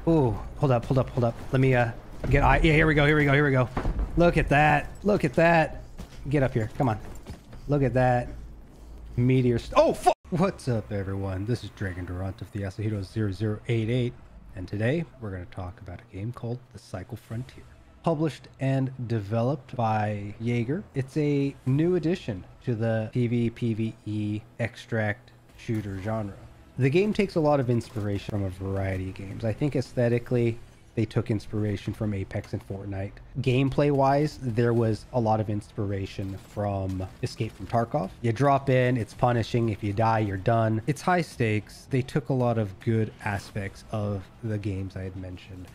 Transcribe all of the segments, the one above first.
Ooh, hold up. Let me get eye. Yeah, here we go. Look at that. Get up here. Come on. Look at that. Meteor. Oh, fuck. What's up, everyone? This is Dregn Durant of the Yasuhiro 0088, and today we're going to talk about a game called The Cycle Frontier. Published and developed by Jaeger. It's a new addition to the PvE extract shooter genre. The game takes a lot of inspiration from a variety of games. I think aesthetically, they took inspiration from Apex and Fortnite. Gameplay-wise, there was a lot of inspiration from Escape from Tarkov. You drop in, it's punishing. If you die, you're done. It's high stakes. They took a lot of good aspects of the games I had mentioned.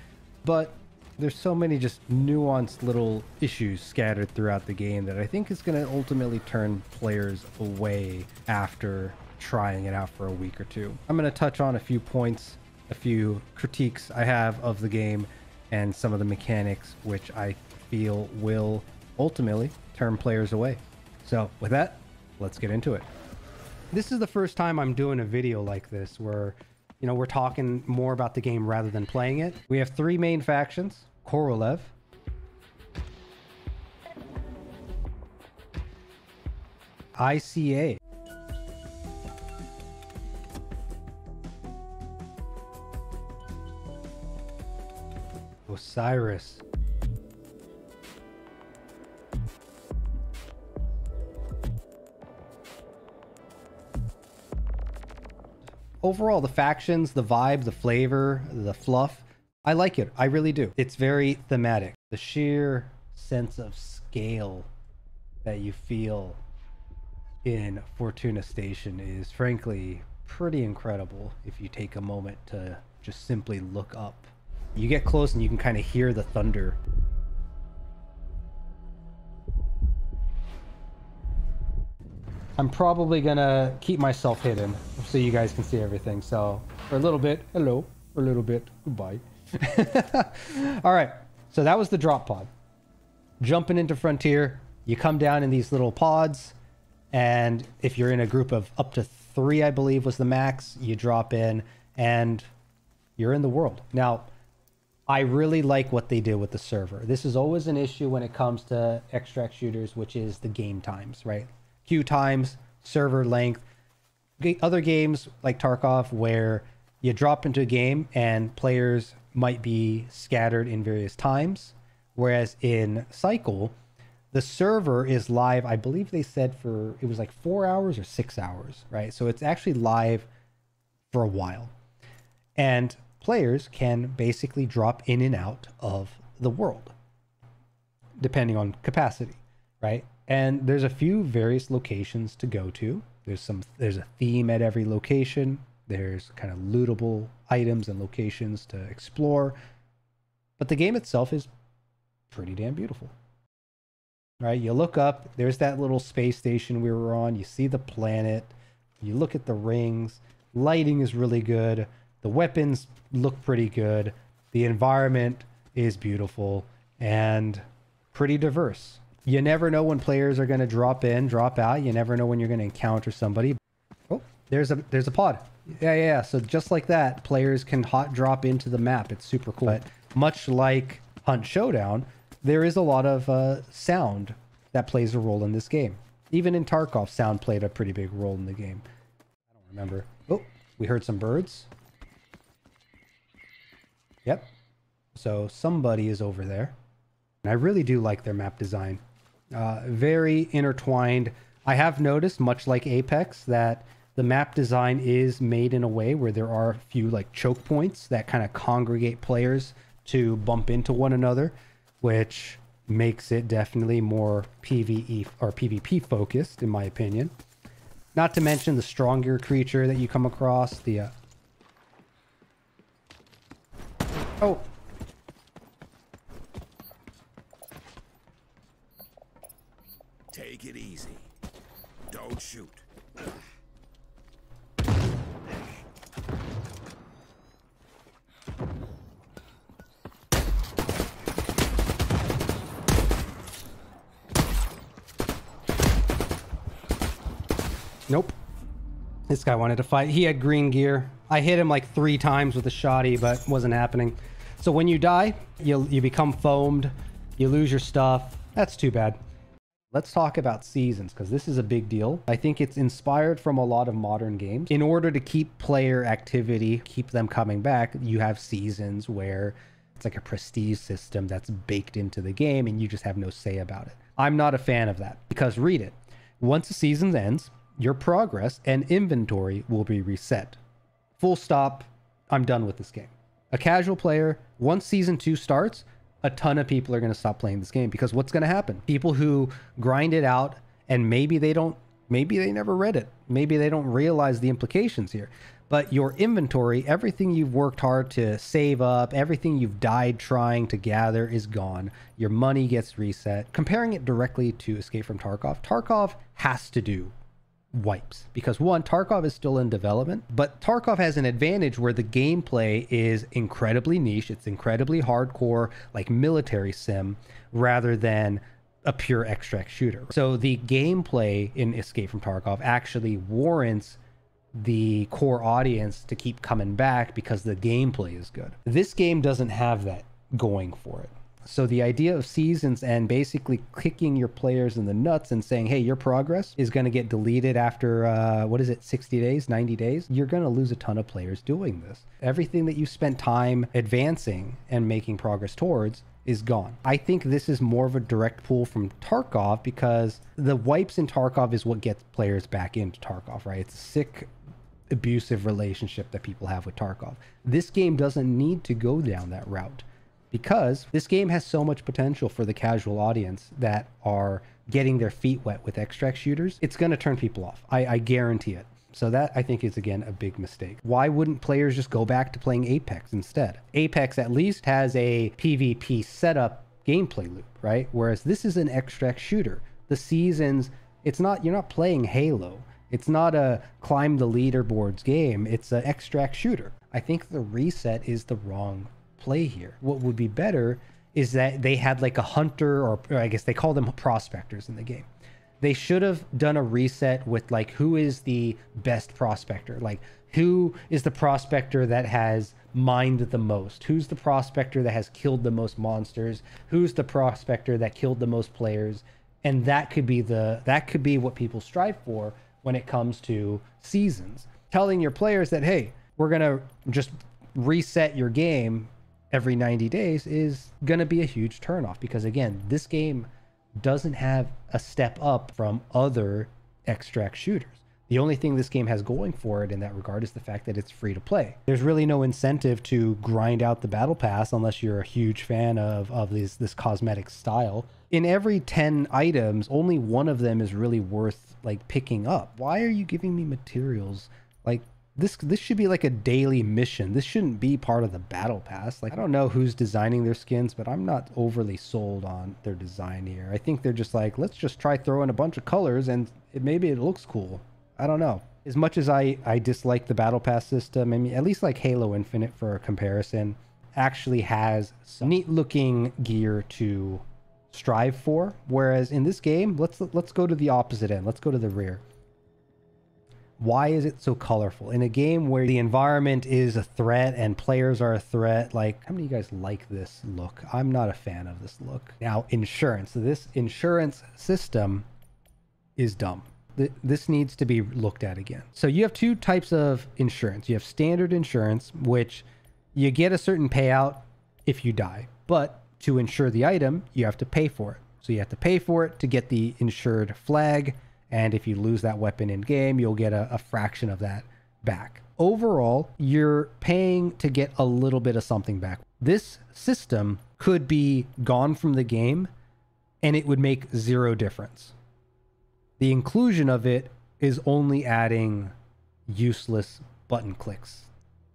But there's so many just nuanced little issues scattered throughout the game that I think is going to ultimately turn players away after trying it out for a week or two. I'm going to touch on a few points, a few critiques I have of the game, and some of the mechanics which I feel will ultimately turn players away. So with that, let's get into it. This is the first time I'm doing a video like this where, you know, we're talking more about the game rather than playing it. We have three main factions: Korolev, ICA, Osiris, overall, the factions, the vibe, the flavor, the fluff, I like it. I really do. It's very thematic. The sheer sense of scale that you feel in Fortuna Station is frankly pretty incredible if you take a moment to just simply look up. You get close and you can kind of hear the thunder. I'm probably gonna keep myself hidden so you guys can see everything. So for a little bit, hello. For a little bit, goodbye. All right, so that was the drop pod. Jumping into Frontier, you come down in these little pods, and if you're in a group of up to 3, I believe was the max, you drop in and you're in the world. Now, I really like what they did with the server. This is always an issue when it comes to extract shooters, which is the game times, right? Queue times, server length. Other games like Tarkov, where you drop into a game and players might be scattered in various times. Whereas in Cycle, the server is live, I believe they said for, it was like 4 hours or 6 hours, right? So it's actually live for a while. And players can basically drop in and out of the world depending on capacity, right? And there's a few various locations to go to. There's a theme at every location. There's kind of lootable items and locations to explore, but the game itself is pretty damn beautiful, right? You look up, there's that little space station we were on. You see the planet, you look at the rings, lighting is really good. The weapons look pretty good. The environment is beautiful and pretty diverse. You never know when players are going to drop in, drop out. You never know when you're going to encounter somebody. Oh, there's a pod. Yeah. So just like that, players can hot drop into the map. It's super cool. But much like Hunt Showdown, there is a lot of sound that plays a role in this game. Even in Tarkov, sound played a pretty big role in the game. I don't remember. Oh, we heard some birds. Yep. So somebody is over there. And I really do like their map design. Very intertwined. I have noticed, much like Apex, that the map design is made in a way where there are a few like choke points that kind of congregate players to bump into one another, which makes it definitely more PvE or PvP focused, in my opinion. Not to mention the stronger creature that you come across, the oh. Take it easy. Don't shoot. Nope. This guy wanted to fight. He had green gear. I hit him like 3 times with a shotty, but wasn't happening. So when you die, you become foamed. You lose your stuff. That's too bad. Let's talk about seasons, because this is a big deal. I think it's inspired from a lot of modern games. In order to keep player activity, keep them coming back, you have seasons where it's like a prestige system that's baked into the game and you just have no say about it. I'm not a fan of that, because read it. Once the season ends, your progress and inventory will be reset. Full stop. I'm done with this game. A casual player, once season 2 starts, a ton of people are going to stop playing this game, because what's going to happen? People who grind it out and maybe they never read it. Maybe they don't realize the implications here. But your inventory, everything you've worked hard to save up, everything you've died trying to gather is gone. Your money gets reset. Comparing it directly to Escape from Tarkov, Tarkov has to do wipes, because one, Tarkov is still in development, but Tarkov has an advantage where the gameplay is incredibly niche. It's incredibly hardcore, like military sim, rather than a pure extract shooter. So the gameplay in Escape from Tarkov actually warrants the core audience to keep coming back because the gameplay is good. This game doesn't have that going for it. So the idea of seasons and basically kicking your players in the nuts and saying, hey, your progress is going to get deleted after, 60 days, 90 days? You're going to lose a ton of players doing this. Everything that you spent time advancing and making progress towards is gone. I think this is more of a direct pull from Tarkov, because the wipes in Tarkov is what gets players back into Tarkov, right? It's a sick, abusive relationship that people have with Tarkov. This game doesn't need to go down that route, because this game has so much potential for the casual audience that are getting their feet wet with extract shooters. It's going to turn people off. I guarantee it. So that, I think, is, again, a big mistake. Why wouldn't players just go back to playing Apex instead? Apex at least has a PvP setup gameplay loop, right? Whereas this is an extract shooter. The seasons, you're not playing Halo. It's not a climb the leaderboards game. It's an extract shooter. I think the reset is the wrong play here. What would be better is that they had like a hunter, or I guess they call them prospectors in the game. They should have done a reset with like, who is the best prospector? Like, who is the prospector that has mined the most? Who's the prospector that has killed the most monsters? Who's the prospector that killed the most players? And that could be what people strive for when it comes to seasons. Telling your players that, hey, we're gonna just reset your game every 90 days is gonna be a huge turnoff, because again, this game doesn't have a step up from other extract shooters. The only thing this game has going for it in that regard is the fact that it's free to play. There's really no incentive to grind out the battle pass unless you're a huge fan of this cosmetic style. In every 10 items, only one of them is really worth like picking up. Why are you giving me materials? Like, this should be like a daily mission. This shouldn't be part of the battle pass. Like, I don't know who's designing their skins, but I'm not overly sold on their design here. I think they're just like, let's just try throwing a bunch of colors and maybe it looks cool. I don't know. As much as I dislike the battle pass system, I mean, at least like Halo Infinite, for a comparison, actually has some neat looking gear to strive for. Whereas in this game, let's go to the opposite end. Let's go to the rear. Why is it so colorful? In a game where the environment is a threat and players are a threat, like, how many of you guys like this look? I'm not a fan of this look. Now, insurance. This insurance system is dumb. This needs to be looked at again. So you have 2 types of insurance. You have standard insurance, which you get a certain payout if you die. But to insure the item, you have to pay for it. So you have to pay for it to get the insured flag. And if you lose that weapon in game, you'll get a fraction of that back. Overall, you're paying to get a little bit of something back. This system could be gone from the game and it would make 0 difference. The inclusion of it is only adding useless button clicks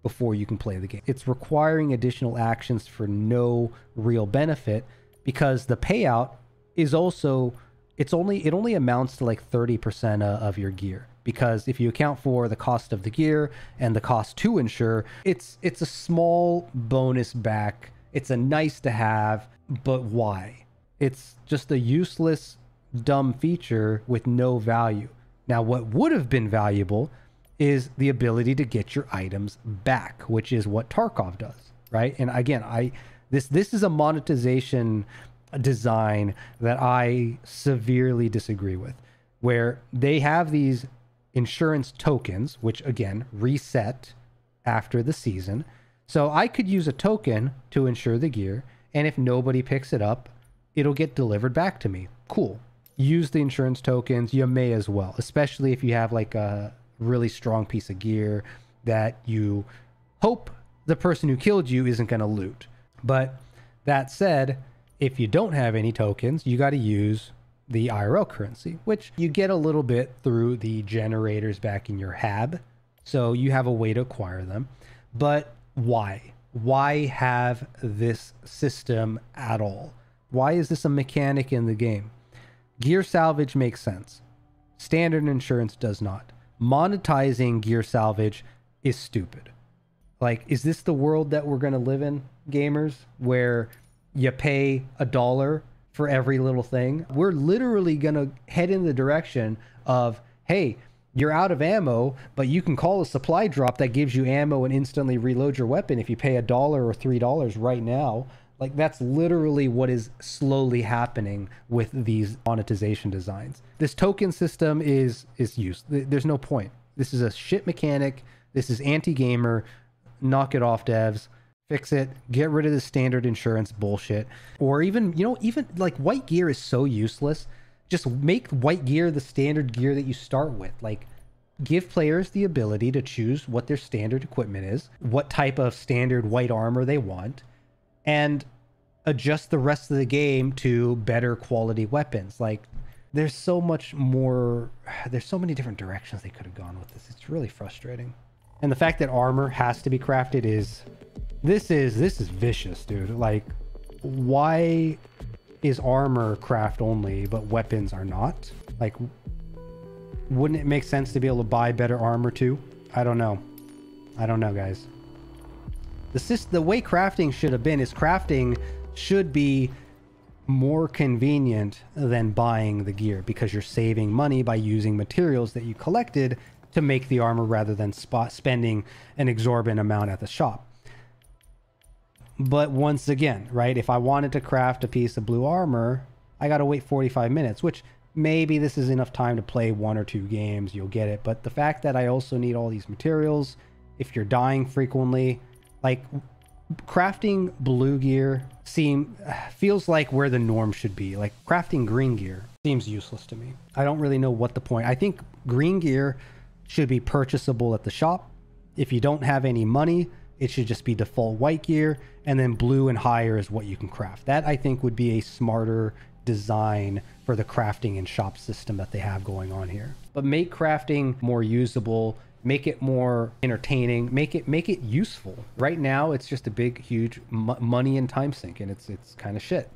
before you can play the game. It's requiring additional actions for no real benefit, because the payout is also... it only amounts to like 30% of your gear, because if you account for the cost of the gear and the cost to insure, it's a small bonus back. It's a nice to have, but why? It's just a useless, dumb feature with no value. Now, what would have been valuable is the ability to get your items back, which is what Tarkov does, right? And again, this is a monetization design that I severely disagree with, where they have these insurance tokens, which again reset after the season. So I could use a token to insure the gear, and if nobody picks it up, it'll get delivered back to me. Cool. Use the insurance tokens. You may as well, especially if you have like a really strong piece of gear that you hope the person who killed you isn't going to loot. But that said, if you don't have any tokens, you got to use the IRL currency, which you get a little bit through the generators back in your hab. So you have a way to acquire them. But why? Why have this system at all? Why is this a mechanic in the game? Gear salvage makes sense. Standard insurance does not. Monetizing gear salvage is stupid. Like, is this the world that we're going to live in, gamers, where you pay $1 for every little thing? We're literally going to head in the direction of, hey, you're out of ammo, but you can call a supply drop that gives you ammo and instantly reload your weapon if you pay $1 or $3 right now. Like, that's literally what is slowly happening with these monetization designs. This token system is used. There's no point. This is a shit mechanic. This is anti-gamer. Knock it off, devs. Fix it. Get rid of the standard insurance bullshit. Or even, you know, even like white gear is so useless. Just make white gear the standard gear that you start with. Like, give players the ability to choose what their standard equipment is, what type of standard white armor they want, and adjust the rest of the game to better quality weapons. Like, there's so much more, there's so many different directions they could have gone with this. It's really frustrating. And the fact that armor has to be crafted is, this is vicious, dude. Like, why is armor craft only, but weapons are not? Like, wouldn't it make sense to be able to buy better armor too? I don't know. I don't know, guys. The way crafting should have been is crafting should be more convenient than buying the gear, because you're saving money by using materials that you collected to make the armor rather than spending an exorbitant amount at the shop. But once again, right, if I wanted to craft a piece of blue armor, I got to wait 45 minutes, which maybe this is enough time to play 1 or 2 games, you'll get it. But the fact that I also need all these materials, if you're dying frequently, like, crafting blue gear feels like where the norm should be. Like, crafting green gear seems useless to me. I don't really know what the point. I think green gear should be purchasable at the shop. If you don't have any money, it should just be default white gear, and then blue and higher is what you can craft. That, I think, would be a smarter design for the crafting and shop system that they have going on here. But make crafting more usable, make it more entertaining, make it useful. Right now, it's just a big, huge money and time sink, and it's kind of shit.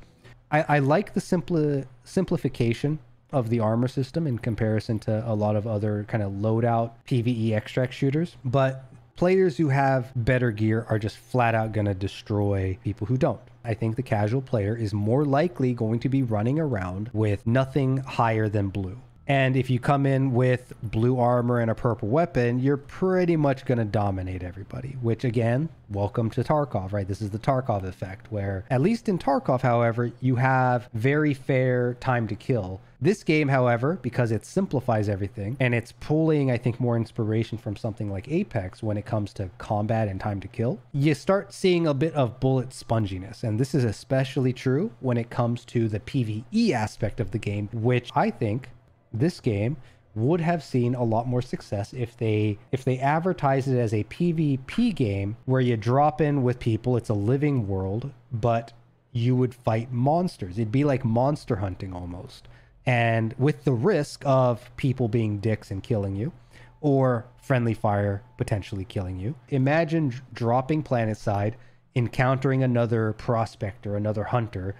I like the simplification of the armor system in comparison to a lot of other kind of loadout PvE extract shooters, but players who have better gear are just flat out going to destroy people who don't. I think the casual player is more likely going to be running around with nothing higher than blue. And if you come in with blue armor and a purple weapon, you're pretty much going to dominate everybody, which, again, welcome to Tarkov, right? This is the Tarkov effect, where at least in Tarkov, however, you have very fair time to kill. This game, however, because it simplifies everything and it's pulling, I think, more inspiration from something like Apex when it comes to combat and time to kill, you start seeing a bit of bullet sponginess. And this is especially true when it comes to the PvE aspect of the game, which I think this game would have seen a lot more success if they advertise it as a PvP game where you drop in with people. It's a living world, but you would fight monsters. It'd be like monster hunting almost. And with the risk of people being dicks and killing you, or friendly fire potentially killing you. Imagine dropping planetside, encountering another prospector, another hunter,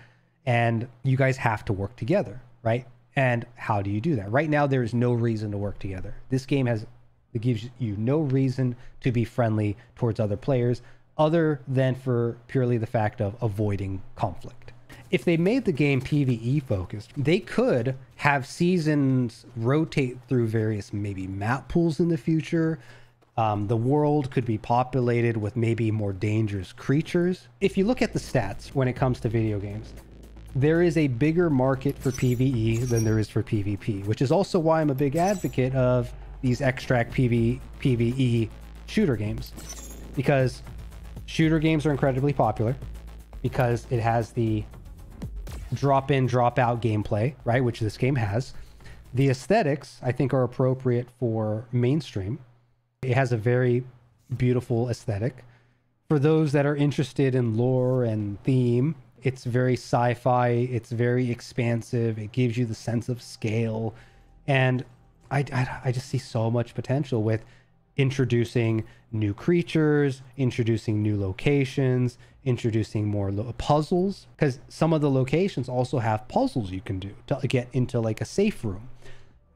and you guys have to work together, right? And how do you do that? Right now, there is no reason to work together. This game gives you no reason to be friendly towards other players other than for purely the fact of avoiding conflict. if they made the game PvE focused, they could have seasons rotate through various maybe map pools in the future. The world could be populated with maybe more dangerous creatures. If you look at the stats when it comes to video games, there is a bigger market for PvE than there is for PvP, which is also why I'm a big advocate of these extract PvE shooter games, because shooter games are incredibly popular because it has the drop in, drop out gameplay, right? Which this game has. The aesthetics, I think, are appropriate for mainstream. It has a very beautiful aesthetic. For those that are interested in lore and theme, it's very sci-fi, it's very expansive, it gives you the sense of scale. And I just see so much potential with introducing new creatures, introducing new locations, introducing more puzzles, because some of the locations also have puzzles you can do to get into like a safe room.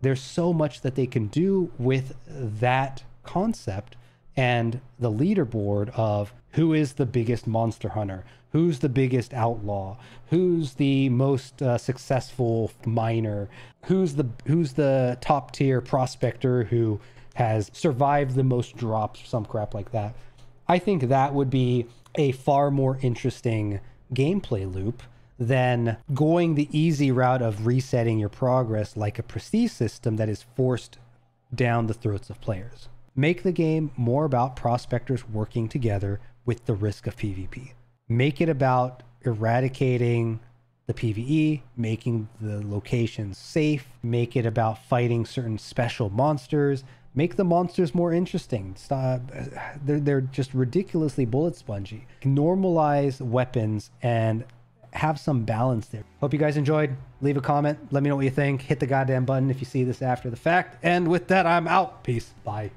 There's so much that they can do with that concept, and the leaderboard of who is the biggest monster hunter, who's the biggest outlaw, who's the most successful miner, who's the top tier prospector who has survived the most drops, some crap like that. I think that would be a far more interesting gameplay loop than going the easy route of resetting your progress like a prestige system that is forced down the throats of players. Make the game more about prospectors working together with the risk of PvP. Make it about eradicating the PvE, making the locations safe, make it about fighting certain special monsters, make the monsters more interesting. Stop. They're just ridiculously bullet spongy. Normalize weapons and have some balance there. Hope you guys enjoyed. Leave a comment. Let me know what you think. Hit the goddamn button if you see this after the fact. And with that, I'm out. Peace. Bye.